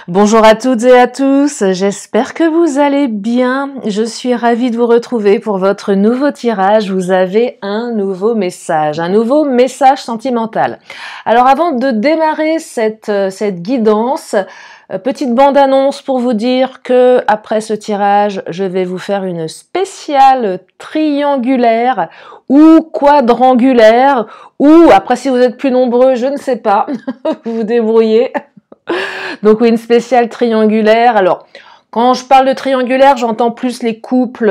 Bonjour à toutes et à tous, j'espère que vous allez bien. Je suis ravie de vous retrouver pour votre nouveau tirage. Vous avez un nouveau message sentimental. Alors avant de démarrer cette guidance, petite bande-annonce pour vous dire que après ce tirage, je vais vous faire une spéciale triangulaire ou quadrangulaire ou après si vous êtes plus nombreux, je ne sais pas, vous vous débrouillez. Donc oui, une spéciale triangulaire. Alors, quand je parle de triangulaire, j'entends plus les couples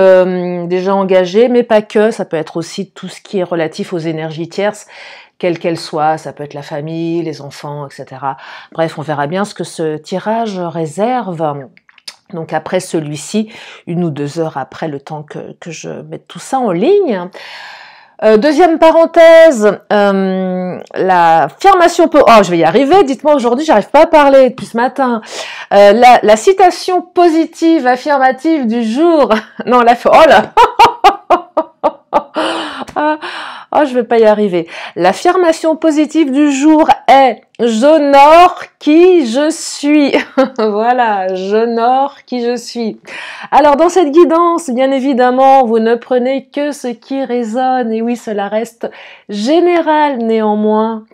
déjà engagés, mais pas que. Ça peut être aussi tout ce qui est relatif aux énergies tierces, quelles qu'elles soient. Ça peut être la famille, les enfants, etc. Bref, on verra bien ce que ce tirage réserve. Donc après celui-ci, 1 ou 2 heures après, le temps que je mette tout ça en ligne. Deuxième parenthèse, l'affirmation... Oh, je vais y arriver, dites-moi aujourd'hui, j'arrive pas à parler depuis ce matin. La citation positive, affirmative du jour... Non, oh là Oh, je vais pas y arriver. L'affirmation positive du jour est « J'honore qui je suis ». Voilà, j'honore qui je suis. Alors, dans cette guidance, bien évidemment, vous ne prenez que ce qui résonne. Et oui, cela reste général néanmoins.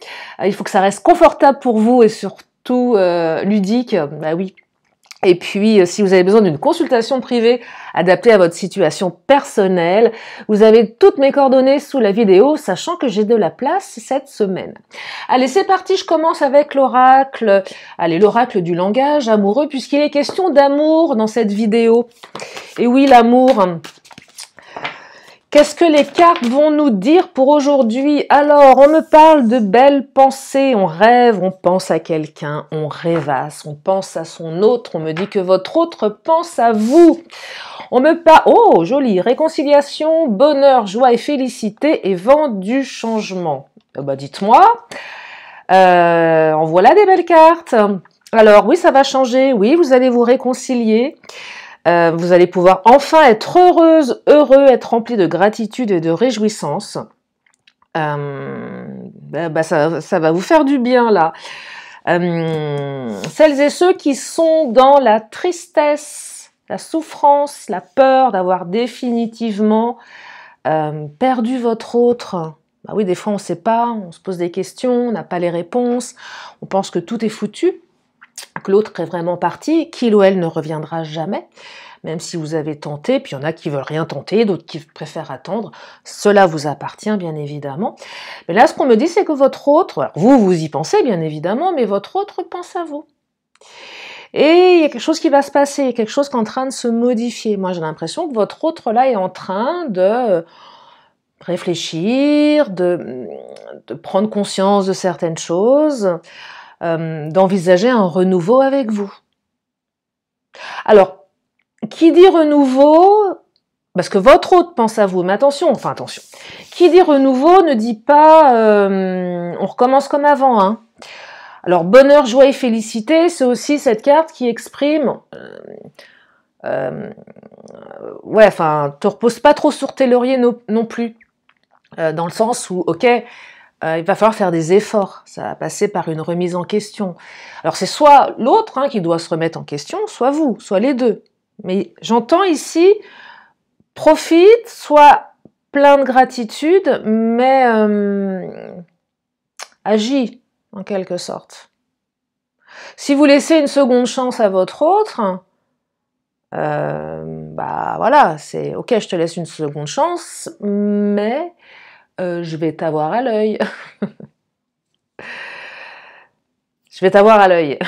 Il faut que ça reste confortable pour vous et surtout ludique. Bah oui. Et puis, si vous avez besoin d'une consultation privée adaptée à votre situation personnelle, vous avez toutes mes coordonnées sous la vidéo, sachant que j'ai de la place cette semaine. Allez, c'est parti, je commence avec l'oracle. Allez, l'oracle du langage amoureux, puisqu'il est question d'amour dans cette vidéo. Et oui, l'amour... Qu'est-ce que les cartes vont nous dire pour aujourd'hui? Alors, on me parle de belles pensées, on rêve, on pense à quelqu'un, on rêvasse, on pense à son autre, on me dit que votre autre pense à vous. On me parle, oh, joli, réconciliation, bonheur, joie et félicité et vent du changement. Bah, dites-moi, en voilà des belles cartes. Alors, oui, ça va changer, oui, vous allez vous réconcilier. Vous allez pouvoir enfin être heureuse, heureux, être rempli de gratitude et de réjouissance. Ça va vous faire du bien là. Celles et ceux qui sont dans la tristesse, la souffrance, la peur d'avoir définitivement perdu votre autre. Bah oui, des fois on ne sait pas, on se pose des questions, on n'a pas les réponses, on pense que tout est foutu, que l'autre est vraiment parti, qu'il ou elle ne reviendra jamais, même si vous avez tenté, puis il y en a qui veulent rien tenter, d'autres qui préfèrent attendre, cela vous appartient bien évidemment. Mais là, ce qu'on me dit, c'est que votre autre, alors vous y pensez bien évidemment, mais votre autre pense à vous. Et il y a quelque chose qui va se passer, il y a quelque chose qui est en train de se modifier. Moi, j'ai l'impression que votre autre là est en train de réfléchir, de prendre conscience de certaines choses, d'envisager un renouveau avec vous. Alors, qui dit renouveau, parce que votre autre pense à vous, mais attention, qui dit renouveau ne dit pas on recommence comme avant, hein. Alors, bonheur, joie et félicité, c'est aussi cette carte qui exprime te repose pas trop sur tes lauriers non plus, dans le sens où, ok, il va falloir faire des efforts, ça va passer par une remise en question. Alors c'est soit l'autre qui doit se remettre en question, soit vous, soit les deux. Mais j'entends ici, profite, sois plein de gratitude, mais agis en quelque sorte. Si vous laissez une seconde chance à votre autre, voilà, c'est ok, je te laisse une seconde chance, mais je vais t'avoir à l'œil. Je vais t'avoir à l'œil.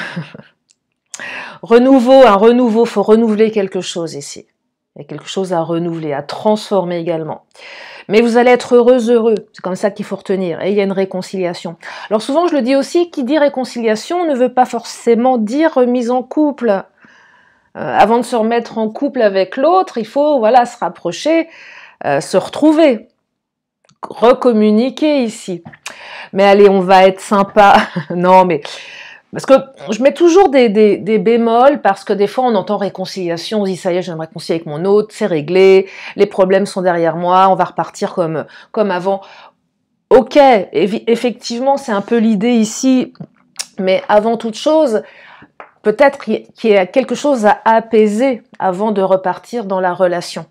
Un renouveau, faut renouveler quelque chose ici. Il y a quelque chose à renouveler, à transformer également. Mais vous allez être heureux. C'est comme ça qu'il faut retenir. Et il y a une réconciliation. Alors souvent, je le dis aussi, qui dit réconciliation ne veut pas forcément dire remise en couple. Avant de se remettre en couple avec l'autre, il faut se rapprocher, se retrouver, recommuniquer ici. Mais allez, on va être sympa. Non, mais... Parce que je mets toujours des bémols, parce que des fois on entend réconciliation, on se dit ça y est, je vais me réconcilier avec mon autre, c'est réglé, les problèmes sont derrière moi, on va repartir comme avant. Ok, effectivement c'est un peu l'idée ici, mais avant toute chose, peut-être qu'il y a quelque chose à apaiser avant de repartir dans la relation.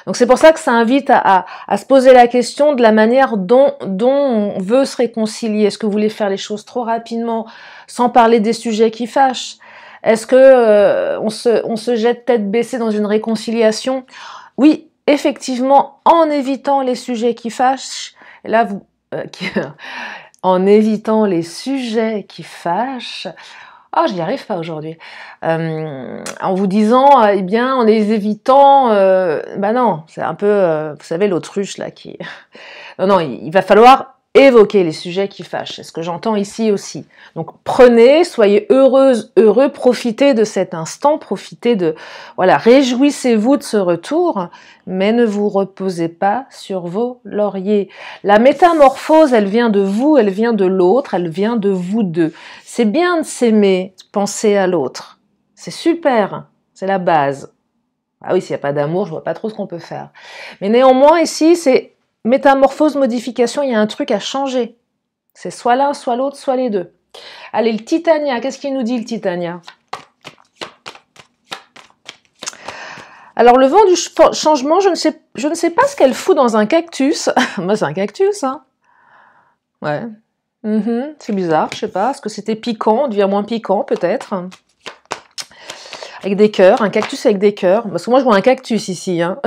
Donc c'est pour ça que ça invite à se poser la question de la manière dont on veut se réconcilier. Est-ce que vous voulez faire les choses trop rapidement, sans parler des sujets qui fâchent? Est-ce que on se jette tête baissée dans une réconciliation? Oui, effectivement, en évitant les sujets qui fâchent. Et là, en évitant les sujets qui fâchent. Oh, je n'y arrive pas aujourd'hui. En vous disant, eh bien, en les évitant, bah non, c'est un peu, vous savez, l'autruche là qui. Non, il va falloir évoquer les sujets qui fâchent. C'est ce que j'entends ici aussi. Donc prenez, soyez heureuse, heureux, profitez de cet instant, profitez de, voilà, réjouissez-vous de ce retour, mais ne vous reposez pas sur vos lauriers. La métamorphose, elle vient de vous, elle vient de l'autre, elle vient de vous deux. C'est bien de s'aimer, de penser à l'autre. C'est super, c'est la base. Ah oui, s'il n'y a pas d'amour, je vois pas trop ce qu'on peut faire. Mais néanmoins, ici, c'est métamorphose, modification, il y a un truc à changer. C'est soit l'un, soit l'autre, soit les deux. Allez, le Titania, qu'est-ce qu'il nous dit le Titania? Alors, le vent du changement, je ne sais pas ce qu'elle fout dans un cactus. Moi, c'est un cactus, hein. Ouais. C'est bizarre, je sais pas. Est-ce que c'était piquant? On devient moins piquant, peut-être. Avec des cœurs, un cactus avec des cœurs. Parce que moi, je vois un cactus ici, hein.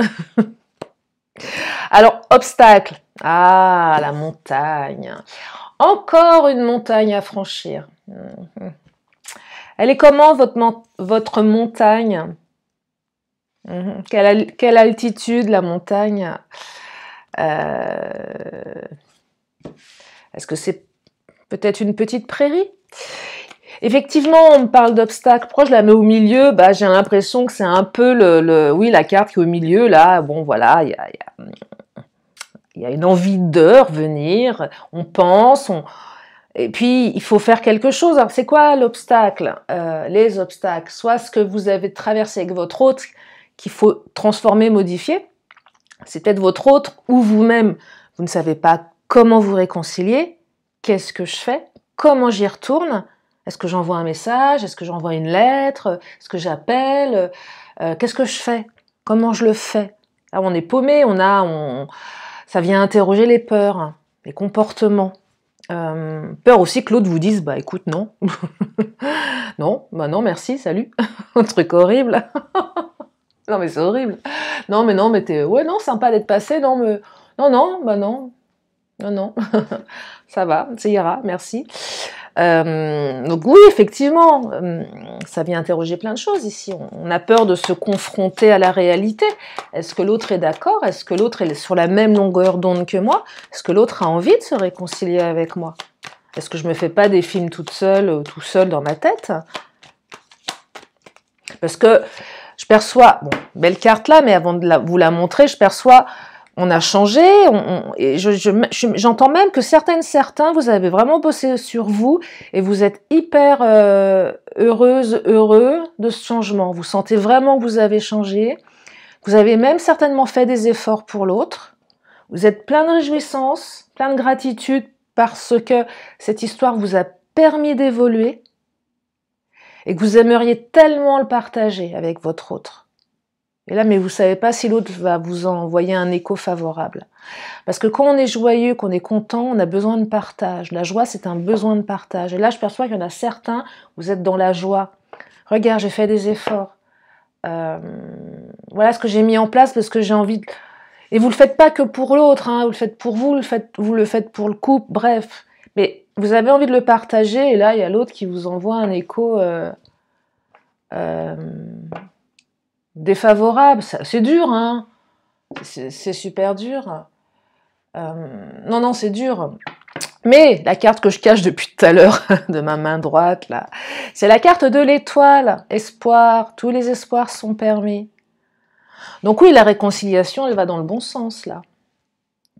Alors, obstacle. Ah, la montagne. Encore une montagne à franchir. Elle est comment, votre montagne? Quelle altitude, la montagne? Est-ce que c'est peut-être une petite prairie? Effectivement, on me parle d'obstacle. Pourquoi je la mets au milieu? Bah, j'ai l'impression que c'est un peu oui, la carte qui est au milieu, là. Bon, voilà, il y a une envie de revenir. On pense, et puis il faut faire quelque chose. Alors, c'est quoi l'obstacle? Les obstacles, soit ce que vous avez traversé avec votre autre, qu'il faut transformer, modifier. C'est peut-être votre autre ou vous-même. Vous ne savez pas comment vous réconcilier. Qu'est-ce que je fais? Comment j'y retourne? Est-ce que j'envoie un message? Est-ce que j'envoie une lettre? Est-ce que j'appelle? Qu'est-ce que je fais? Comment je le fais? Là, on est paumé, ça vient interroger les peurs, les comportements. Peur aussi que l'autre vous dise, bah écoute, non. Non, bah non, merci, salut. Un truc horrible. Non, mais c'est horrible. Non, mais t'es... Ouais, non, sympa d'être passé, non, mais... Non, bah non. Non. Ça va, ça ira, merci. Donc oui, effectivement, ça vient interroger plein de choses ici. On a peur de se confronter à la réalité. Est-ce que l'autre est d'accord? Est-ce que l'autre est sur la même longueur d'onde que moi? Est-ce que l'autre a envie de se réconcilier avec moi? Est-ce que je me fais pas des films toute seule, tout seul dans ma tête? Parce que je perçois, bon, belle carte là, mais avant de vous la montrer, je perçois... On a changé, et j'entends même que certains, vous avez vraiment bossé sur vous et vous êtes hyper heureux de ce changement. Vous sentez vraiment que vous avez changé. Vous avez même certainement fait des efforts pour l'autre. Vous êtes plein de réjouissance, plein de gratitude parce que cette histoire vous a permis d'évoluer et que vous aimeriez tellement le partager avec votre autre. Et là, mais vous ne savez pas si l'autre va vous envoyer un écho favorable. Parce que quand on est joyeux, qu'on est content, on a besoin de partage. La joie, c'est un besoin de partage. Et là, je perçois qu'il y en a certains, vous êtes dans la joie. Regarde, j'ai fait des efforts. Voilà ce que j'ai mis en place parce que j'ai envie de... Et vous ne le faites pas que pour l'autre, hein. Vous le faites pour vous, vous le faites pour le couple, bref. Mais vous avez envie de le partager et là, il y a l'autre qui vous envoie un écho... défavorable, c'est dur, hein. C'est super dur. Non, c'est dur. Mais la carte que je cache depuis tout à l'heure de ma main droite, là, c'est la carte de l'étoile. Espoir, tous les espoirs sont permis. Donc oui, la réconciliation, elle va dans le bon sens, là.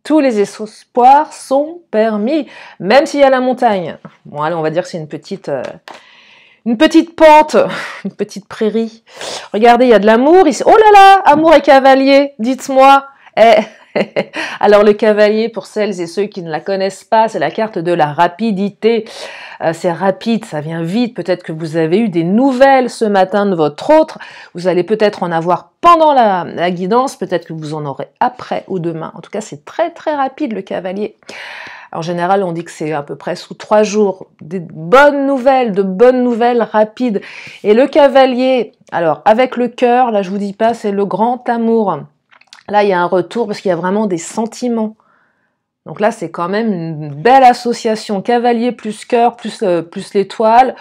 Tous les espoirs sont permis, même s'il y a la montagne. Bon, allez, on va dire que c'est une petite pente, une petite prairie. Regardez, il y a de l'amour ici. Oh là là, amour et cavalier, dites-moi. Alors le cavalier, pour celles et ceux qui ne la connaissent pas, c'est la carte de la rapidité. C'est rapide, ça vient vite. Peut-être que vous avez eu des nouvelles ce matin de votre autre. Vous allez peut-être en avoir pendant la guidance, peut-être que vous en aurez après ou demain. En tout cas, c'est très très rapide le cavalier. En général, on dit que c'est à peu près sous 3 jours. Des bonnes nouvelles, de bonnes nouvelles rapides. Et le cavalier, alors avec le cœur, là je vous dis pas, c'est le grand amour. Là, il y a un retour parce qu'il y a vraiment des sentiments. Donc là, c'est quand même une belle association. Cavalier plus cœur plus l'étoile.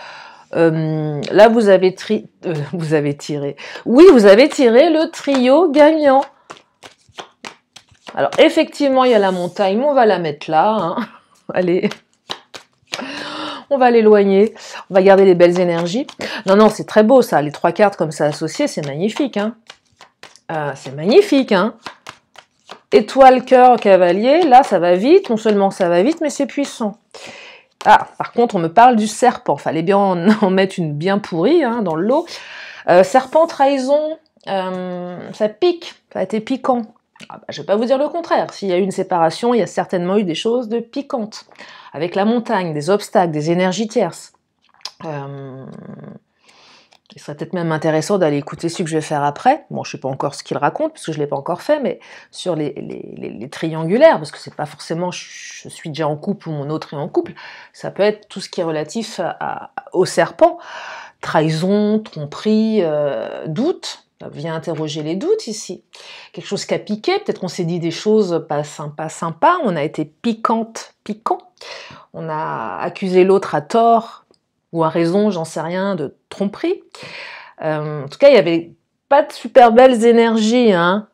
Là, vous avez tiré. Oui, vous avez tiré le trio gagnant. Alors, effectivement, il y a la montagne, mais on va la mettre là. Hein. Allez, on va l'éloigner. On va garder les belles énergies. Non, non, c'est très beau ça. Les 3 cartes comme ça associées, c'est magnifique. Hein. C'est magnifique. Hein. Étoile, cœur, cavalier. Là, ça va vite. Non seulement ça va vite, mais c'est puissant. Ah, par contre, on me parle du serpent. Fallait bien en mettre une bien pourrie hein, dans le lot. Serpent, trahison, ça pique. Ça a été piquant. Ah bah, je ne vais pas vous dire le contraire. S'il y a eu une séparation, il y a certainement eu des choses de piquantes. Avec la montagne, des obstacles, des énergies tierces. Il serait peut-être même intéressant d'aller écouter ce que je vais faire après. Bon, je ne sais pas encore ce qu'il raconte, parce que je ne l'ai pas encore fait, mais sur les triangulaires, parce que c'est pas forcément je suis déjà en couple ou mon autre est en couple. Ça peut être tout ce qui est relatif au serpent. Trahison, tromperie, doute. Ça vient interroger les doutes ici. Quelque chose qui a piqué, peut-être qu'on s'est dit des choses pas sympas, on a été piquant. On a accusé l'autre à tort, ou à raison, j'en sais rien, de tromperie. En tout cas, il n'y avait pas de super belles énergies, hein.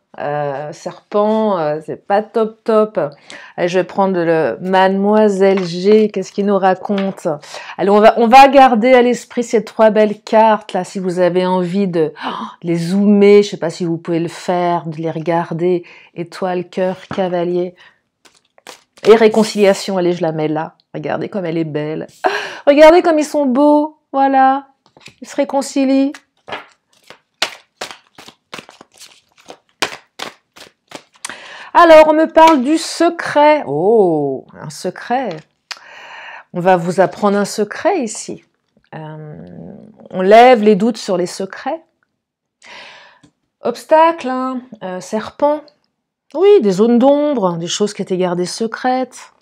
Serpent, c'est pas top. Allez, je vais prendre le Mademoiselle G, qu'est-ce qu'il nous raconte? Allez, on va garder à l'esprit ces 3 belles cartes, là, si vous avez envie de les zoomer, je sais pas si vous pouvez le faire, de les regarder. Étoile, cœur, cavalier. Et réconciliation, allez, je la mets là. Regardez comme elle est belle. Regardez comme ils sont beaux, voilà. Ils se réconcilient. Alors, on me parle du secret. Oh, un secret. On va vous apprendre un secret ici. On lève les doutes sur les secrets. Obstacles, hein, serpent. Oui, des zones d'ombre, des choses qui étaient gardées secrètes.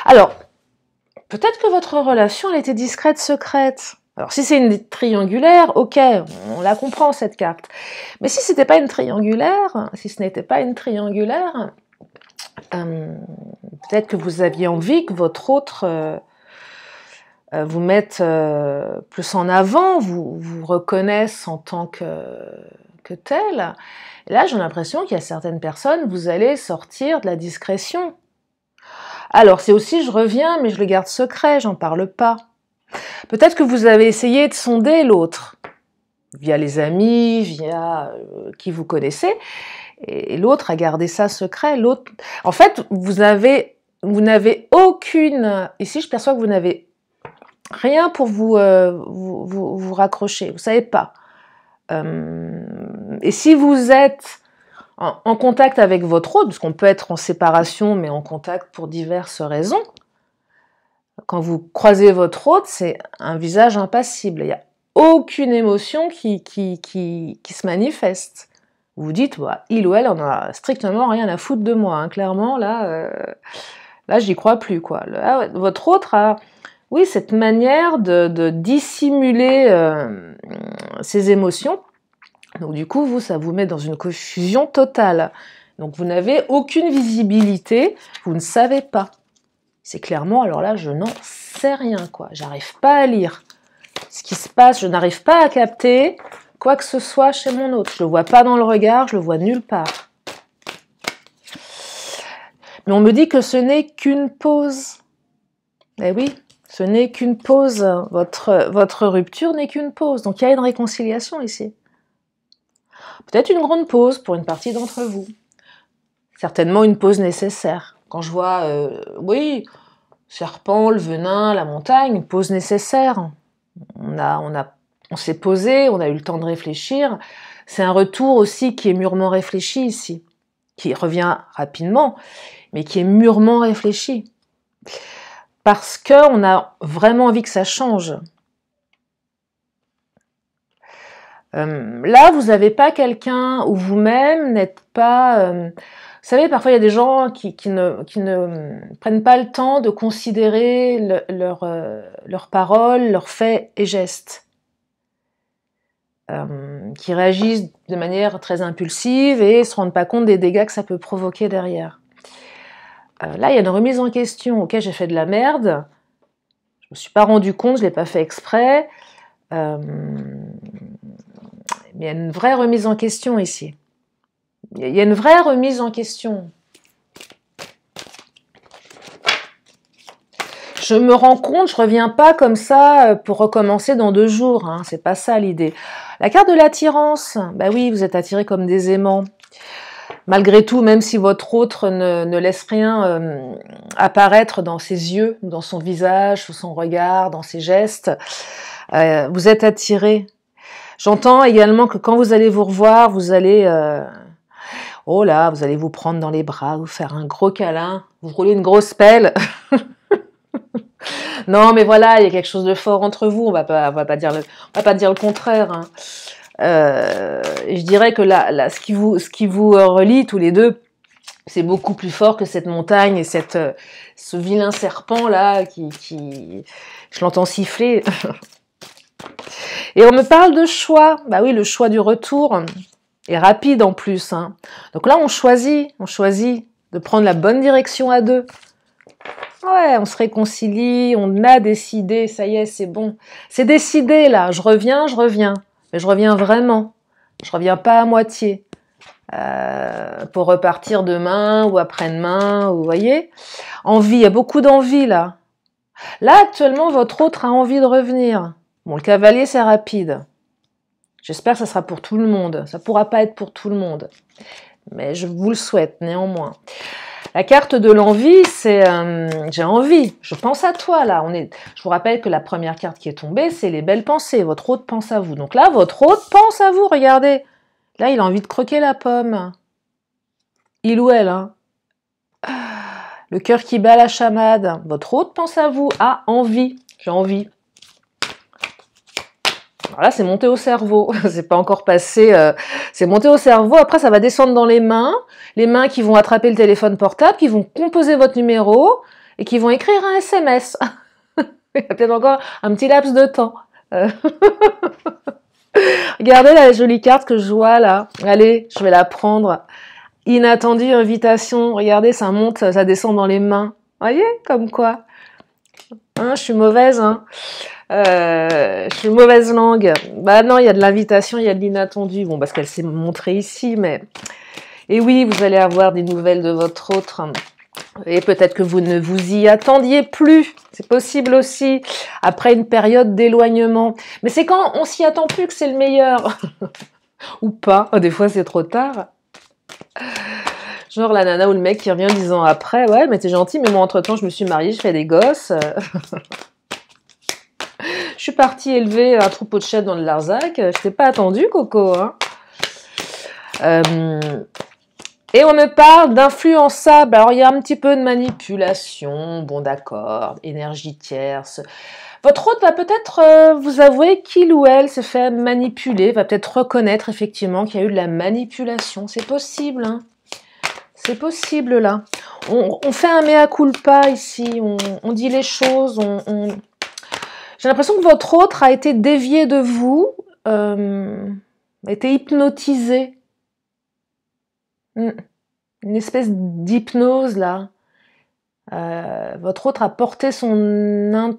Alors, peut-être que votre relation, elle était discrète, secrète. Alors, si c'est une triangulaire, ok, on la comprend, cette carte. Mais si c'était pas une triangulaire, si ce n'était pas une triangulaire, peut-être que vous aviez envie que votre autre vous mette plus en avant, vous reconnaisse en tant que tel. Et là, j'ai l'impression qu'il y a certaines personnes, vous allez sortir de la discrétion. Alors, c'est aussi, je reviens, mais je le garde secret, j'en parle pas. Peut-être que vous avez essayé de sonder l'autre, via les amis, via qui vous connaissez, et l'autre a gardé ça secret. L'autre, en fait, vous n'avez aucune... Ici, je perçois que vous n'avez rien pour vous raccrocher, vous savez pas. Et si vous êtes en contact avec votre autre, parce qu'on peut être en séparation, mais en contact pour diverses raisons, quand vous croisez votre autre, c'est un visage impassible. Il n'y a aucune émotion qui se manifeste. Vous vous dites, bah, il ou elle en a strictement rien à foutre de moi. Hein. Clairement, là j'y crois plus. Quoi. Votre autre a, oui, cette manière de dissimuler ses émotions. Donc du coup, ça vous met dans une confusion totale. Donc vous n'avez aucune visibilité, vous ne savez pas. C'est clairement, alors là, je n'en sais rien, quoi. J'arrive pas à lire ce qui se passe, je n'arrive pas à capter quoi que ce soit chez mon autre. Je le vois pas dans le regard, je le vois nulle part. Mais on me dit que ce n'est qu'une pause. Eh oui, ce n'est qu'une pause. Votre rupture n'est qu'une pause. Donc il y a une réconciliation ici. Peut-être une grande pause pour une partie d'entre vous. Certainement une pause nécessaire. Quand je vois, oui, serpent, le venin, la montagne, une pause nécessaire. On s'est posé, on a eu le temps de réfléchir. C'est un retour aussi qui est mûrement réfléchi ici, qui revient rapidement, mais qui est mûrement réfléchi. Parce qu'on a vraiment envie que ça change. Là, vous n'avez pas quelqu'un où vous-même n'êtes pas... vous savez, parfois, il y a des gens qui ne prennent pas le temps de considérer leurs paroles, leurs faits et gestes. Qui réagissent de manière très impulsive et ne se rendent pas compte des dégâts que ça peut provoquer derrière. Là, il y a une remise en question. Ok, j'ai fait de la merde. Je ne me suis pas rendu compte, je ne l'ai pas fait exprès. Mais il y a une vraie remise en question ici. Il y a une vraie remise en question. Je me rends compte, je ne reviens pas comme ça pour recommencer dans 2 jours. Hein, c'est pas ça l'idée. La carte de l'attirance, bah oui, vous êtes attiré comme des aimants. Malgré tout, même si votre autre ne laisse rien apparaître dans ses yeux, dans son visage, dans son regard, dans ses gestes, vous êtes attiré. J'entends également que quand vous allez vous revoir, vous allez... oh là, vous allez vous prendre dans les bras, vous faire un gros câlin, vous rouler une grosse pelle. Non, mais voilà, il y a quelque chose de fort entre vous, on va pas dire le contraire. Hein. Et je dirais que là, ce qui vous relie tous les deux, c'est beaucoup plus fort que cette montagne et ce vilain serpent là qui je l'entends siffler. Et on me parle de choix. Bah oui, le choix du retour est rapide en plus. Hein. Donc là, on choisit de prendre la bonne direction à 2. Ouais, on se réconcilie, on a décidé, ça y est, c'est bon. C'est décidé là, je reviens. Mais je reviens vraiment. Je reviens pas à moitié. Pour repartir demain ou après-demain, vous voyez. Envie, il y a beaucoup d'envie là. Là, actuellement, votre autre a envie de revenir. Bon, le cavalier, c'est rapide. J'espère que ça sera pour tout le monde. Ça pourra pas être pour tout le monde. Mais je vous le souhaite néanmoins. La carte de l'envie, c'est j'ai envie, je pense à toi là. Je vous rappelle que la première carte qui est tombée, c'est les belles pensées. Votre hôte pense à vous. Donc là, votre hôte pense à vous, regardez. Là, il a envie de croquer la pomme. Il ou elle, hein. Le cœur qui bat la chamade. Votre hôte pense à vous. Ah, envie, j'ai envie. Alors là, c'est monté au cerveau. C'est pas encore passé. C'est monté au cerveau. Après, ça va descendre dans les mains. Les mains qui vont attraper le téléphone portable, qui vont composer votre numéro et qui vont écrire un SMS. Il y a peut-être encore un petit laps de temps. Regardez la jolie carte que je vois là. Allez, je vais la prendre. Inattendue invitation. Regardez, ça monte, ça descend dans les mains. Voyez, comme quoi. Hein, je suis mauvaise, hein. Je suis mauvaise langue. Bah non, il y a de l'invitation, il y a de l'inattendu. Bon, parce qu'elle s'est montrée ici, mais... Et oui, vous allez avoir des nouvelles de votre autre. Et peut-être que vous ne vous y attendiez plus. C'est possible aussi. Après une période d'éloignement. Mais c'est quand on s'y attend plus que c'est le meilleur. Ou pas. Des fois, c'est trop tard. Genre la nana ou le mec qui revient 10 ans après. Ouais, mais t'es gentil, mais moi, entre-temps, je me suis mariée, je fais des gosses. Je suis partie élever un troupeau de chèvres dans le Larzac. Je t'ai pas attendu, Coco. Hein. Et on me parle d'influençable. Alors, il y a un petit peu de manipulation. Bon, d'accord. Énergie tierce. Votre hôte va peut-être vous avouer qu'il ou elle s'est fait manipuler. Va peut-être reconnaître effectivement qu'il y a eu de la manipulation. C'est possible, hein. C'est possible, là. On fait un mea culpa ici. On dit les choses. J'ai l'impression que votre autre a été dévié de vous. A été hypnotisé. Une espèce d'hypnose là. Votre autre a porté son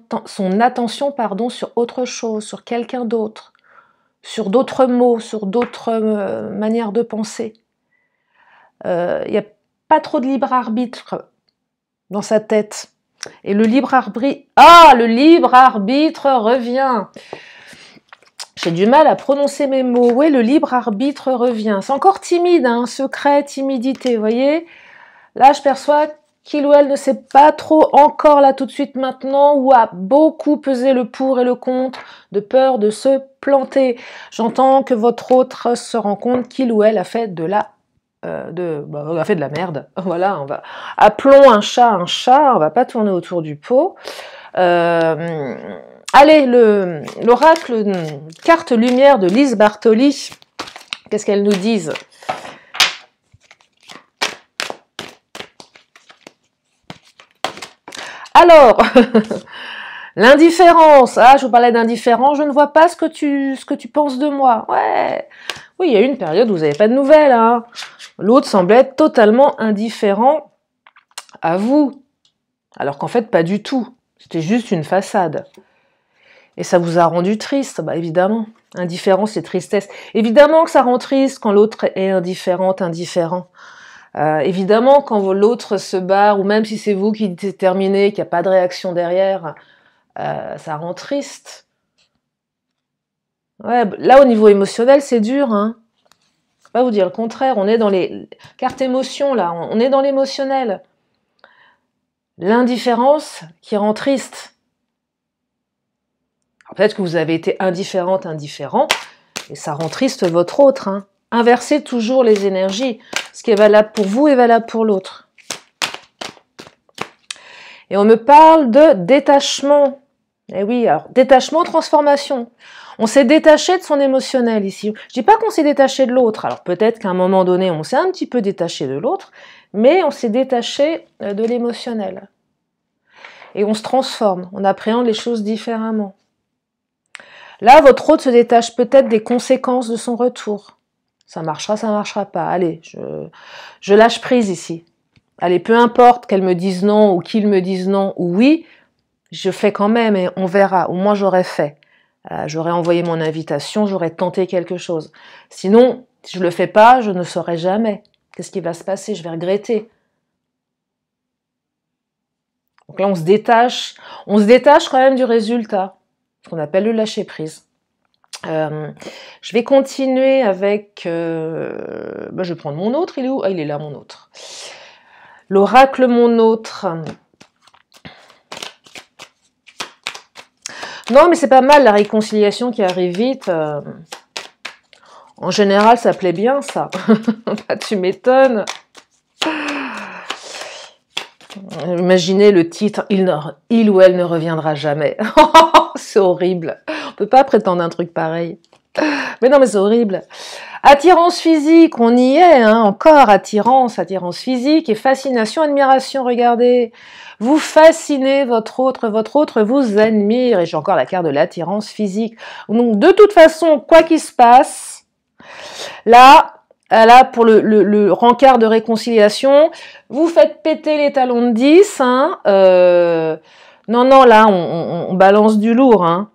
attention sur autre chose, sur quelqu'un d'autre, sur d'autres mots, sur d'autres manières de penser. Il n'y a pas trop de libre arbitre dans sa tête. Et le libre arbitre... Ah, le libre arbitre revient. J'ai du mal à prononcer mes mots. Oui, le libre arbitre revient. C'est encore timide, hein, secret, timidité, vous voyez. Là, je perçois qu'il ou elle ne sait pas trop encore là tout de suite maintenant ou a beaucoup pesé le pour et le contre de peur de se planter. J'entends que votre autre se rend compte qu'il ou elle a fait de la on a fait de la merde. Voilà, appelons un chat, on va pas tourner autour du pot. Allez, l'oracle carte lumière de Lise Bartoli, qu'est-ce qu'elles nous disent? Alors, l'indifférence. Ah, je vous parlais d'indifférence, je ne vois pas ce que tu penses de moi. Ouais. Oui, il y a eu une période où vous n'avez pas de nouvelles. Hein. L'autre semblait être totalement indifférent à vous. Alors qu'en fait, pas du tout. C'était juste une façade. Et ça vous a rendu triste, bah évidemment. Indifférence et tristesse. Évidemment que ça rend triste quand l'autre est indifférent. Évidemment, quand l'autre se barre, ou même si c'est vous qui terminez, qu'il n'y a pas de réaction derrière, ça rend triste. Ouais, là, au niveau émotionnel, c'est dur. Hein. Je ne vais pas vous dire le contraire. On est dans les cartes émotions, là. On est dans l'émotionnel. L'indifférence qui rend triste. Peut-être que vous avez été indifférent, et ça rend triste votre autre. Hein. Inversez toujours les énergies. Ce qui est valable pour vous est valable pour l'autre. Et on me parle de détachement. Eh oui, alors détachement, transformation. On s'est détaché de son émotionnel ici. Je dis pas qu'on s'est détaché de l'autre. Alors peut-être qu'à un moment donné, on s'est un petit peu détaché de l'autre, mais on s'est détaché de l'émotionnel. Et on se transforme, on appréhende les choses différemment. Là, votre autre se détache peut-être des conséquences de son retour. Ça marchera pas. Allez, je lâche prise ici. Allez, peu importe qu'elle me dise non ou qu'il me dise non ou oui, je fais quand même et on verra. Ou moi, j'aurais fait. J'aurais envoyé mon invitation, j'aurais tenté quelque chose. Sinon, si je le fais pas, je ne saurai jamais. Qu'est-ce qui va se passer? Je vais regretter. Donc là, on se détache quand même du résultat, ce qu'on appelle le lâcher prise. Je vais continuer avec... je vais prendre mon autre, il est où? Ah, il est là, mon autre. L'oracle, mon autre. Non, mais c'est pas mal, la réconciliation qui arrive vite. En général, ça plaît bien, ça. Bah, tu m'étonnes. Imaginez le titre, il ou elle ne reviendra jamais. C'est horrible. On peut pas prétendre un truc pareil. Mais non, mais c'est horrible. Attirance physique, on y est, hein, encore attirance physique et fascination, admiration, regardez. Vous fascinez votre autre vous admire. Et j'ai encore la carte de l'attirance physique. Donc, de toute façon, quoi qu'il se passe, là, pour le rencard de réconciliation, vous faites péter les talons de 10. Hein, non, là, on balance du lourd. Hein.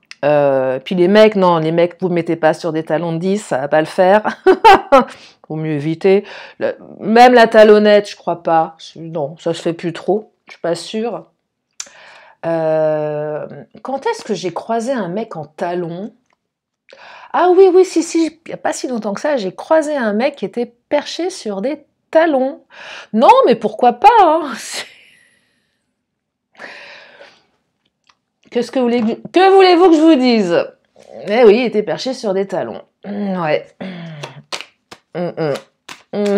Puis les mecs, vous ne mettez pas sur des talons de 10, ça va pas le faire. Vaut mieux éviter. Même la talonnette, je crois pas. Non, ça se fait plus trop. Je suis pas sûre. Quand est-ce que j'ai croisé un mec en talons? Ah oui, si, il n'y a pas si longtemps que ça, j'ai croisé un mec qui était perché sur des talons. Non, mais pourquoi pas, hein. Que voulez-vous que je vous dise? Eh oui, il était perché sur des talons. Ouais.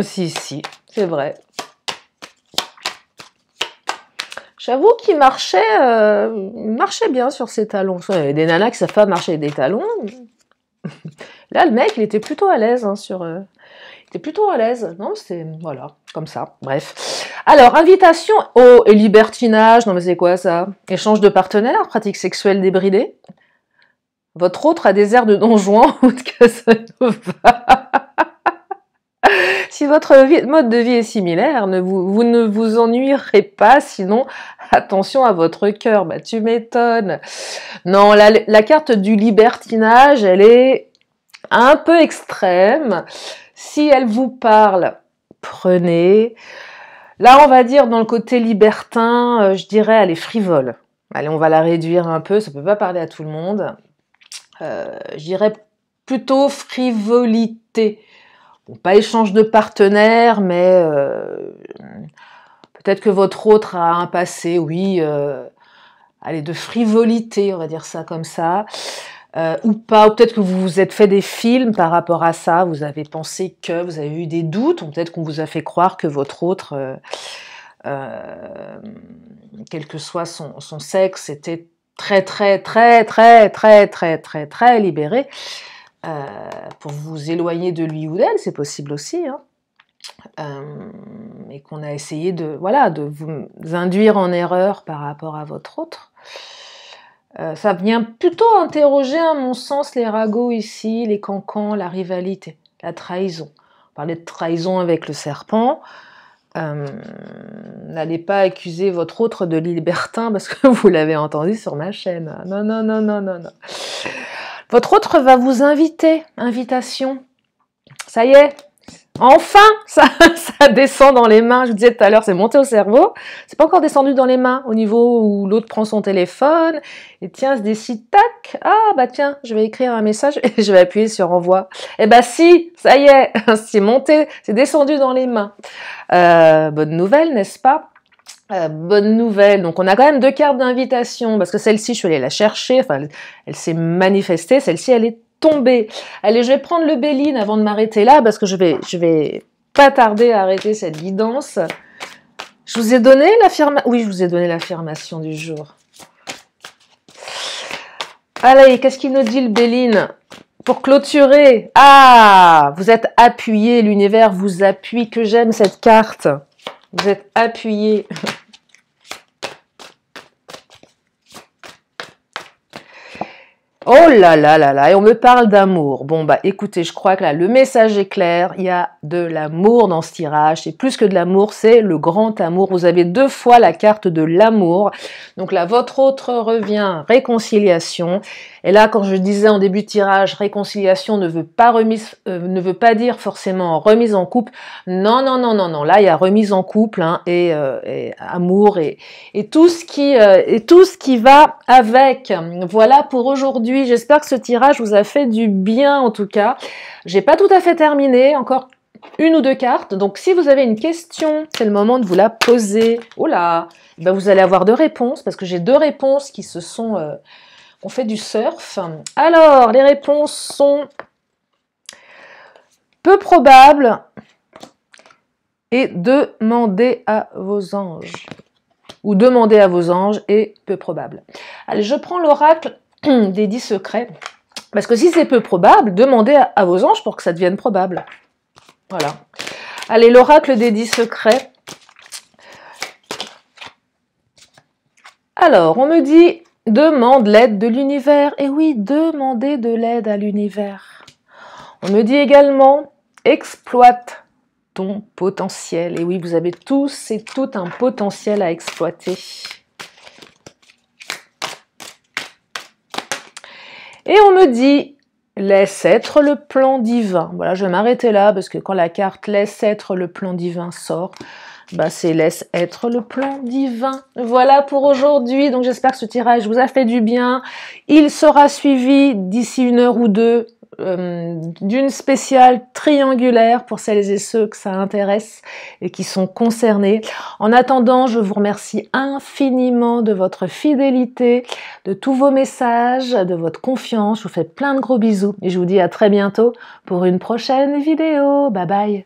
Si, c'est vrai. J'avoue qu'il marchait bien sur ses talons. Il y avait des nanas qui savent pas marcher avec des talons. Là, le mec, il était plutôt à l'aise il était plutôt à l'aise. Non, c'est... Voilà, comme ça. Bref. Alors, invitation au libertinage. Non, mais c'est quoi, ça? Échange de partenaires, pratique sexuelle débridée. Votre autre a des airs de Don Juan ou de Casanova. Si votre mode de vie est similaire, vous ne vous ennuierez pas, sinon, attention à votre cœur. Bah, tu m'étonnes. Non, la carte du libertinage, elle est un peu extrême. Si elle vous parle, prenez. Là, on va dire dans le côté libertin, je dirais elle est frivole. Allez, on va la réduire un peu, ça peut pas parler à tout le monde. Je dirais plutôt frivolité. Bon, pas échange de partenaires, mais peut-être que votre autre a un passé, oui, allez, de frivolité, on va dire ça comme ça. ou pas, ou peut-être que vous vous êtes fait des films par rapport à ça, vous avez pensé que, vous avez eu des doutes, ou peut-être qu'on vous a fait croire que votre autre, quel que soit son sexe, était très libéré, pour vous éloigner de lui ou d'elle, c'est possible aussi, hein. Et qu'on a essayé de, voilà, de vous induire en erreur par rapport à votre autre. Ça vient plutôt interroger, à mon sens, les ragots ici, les cancans, la rivalité, la trahison. On parlait de trahison avec le serpent. N'allez pas accuser votre autre de libertin parce que vous l'avez entendu sur ma chaîne. Non, non, non, non, non, non. Votre autre va vous inviter, invitation. Ça y est, enfin, ça descend dans les mains. Je vous disais tout à l'heure, c'est monté au cerveau. C'est pas encore descendu dans les mains, au niveau où l'autre prend son téléphone et tiens, se décide, tac. Ah bah tiens, je vais écrire un message et je vais appuyer sur envoi. Eh bah si, ça y est, c'est monté, c'est descendu dans les mains. Bonne nouvelle, n'est-ce pas? Bonne nouvelle. Donc on a quand même 2 cartes d'invitation parce que celle-ci, je suis allée la chercher. Enfin, elle s'est manifestée. Celle-ci, elle est tombée. Allez, je vais prendre le Béline avant de m'arrêter là parce que je vais pas tarder à arrêter cette guidance. Je vous ai donné l'affirmation. Oui, je vous ai donné l'affirmation du jour. Allez, qu'est-ce qu'il nous dit le Béline pour clôturer? Ah, vous êtes appuyé. L'univers vous appuie. Que j'aime cette carte. Vous êtes appuyé. Oh là là là là, et on me parle d'amour. Bon bah écoutez, je crois que là, le message est clair, il y a de l'amour dans ce tirage, c'est plus que de l'amour, c'est le grand amour. Vous avez 2 fois la carte de l'amour, donc là, votre autre revient réconciliation, et là, quand je disais en début de tirage, réconciliation ne veut pas dire forcément remise en couple, non, non, non, non, non, là, il y a remise en couple, hein, et amour, et tout ce qui va avec. Voilà pour aujourd'hui. J'espère que ce tirage vous a fait du bien en tout cas. J'ai pas tout à fait terminé, encore 1 ou 2 cartes. Donc si vous avez une question, c'est le moment de vous la poser. Oh là, ben vous allez avoir 2 réponses parce que j'ai 2 réponses qui se sont ont fait du surf. Alors, les réponses sont peu probables et demandez à vos anges. Ou demandez à vos anges et peu probable. Allez, je prends l'oracle des 10 secrets. Parce que si c'est peu probable, demandez à vos anges pour que ça devienne probable. Voilà. Allez, l'oracle des 10 secrets. Alors, on me dit, demande l'aide de l'univers. Et oui, demandez de l'aide à l'univers. On me dit également, exploite ton potentiel. Et oui, vous avez tous et tout un potentiel à exploiter. Et on me dit, laisse être le plan divin. Voilà, je vais m'arrêter là parce que quand la carte laisse être le plan divin sort, bah c'est laisse être le plan divin. Voilà pour aujourd'hui. Donc j'espère que ce tirage vous a fait du bien. Il sera suivi d'ici 1 heure ou 2 d'une spéciale triangulaire pour celles et ceux que ça intéresse et qui sont concernés. En attendant, je vous remercie infiniment de votre fidélité, de tous vos messages, de votre confiance. Je vous fais plein de gros bisous et je vous dis à très bientôt pour une prochaine vidéo. Bye bye.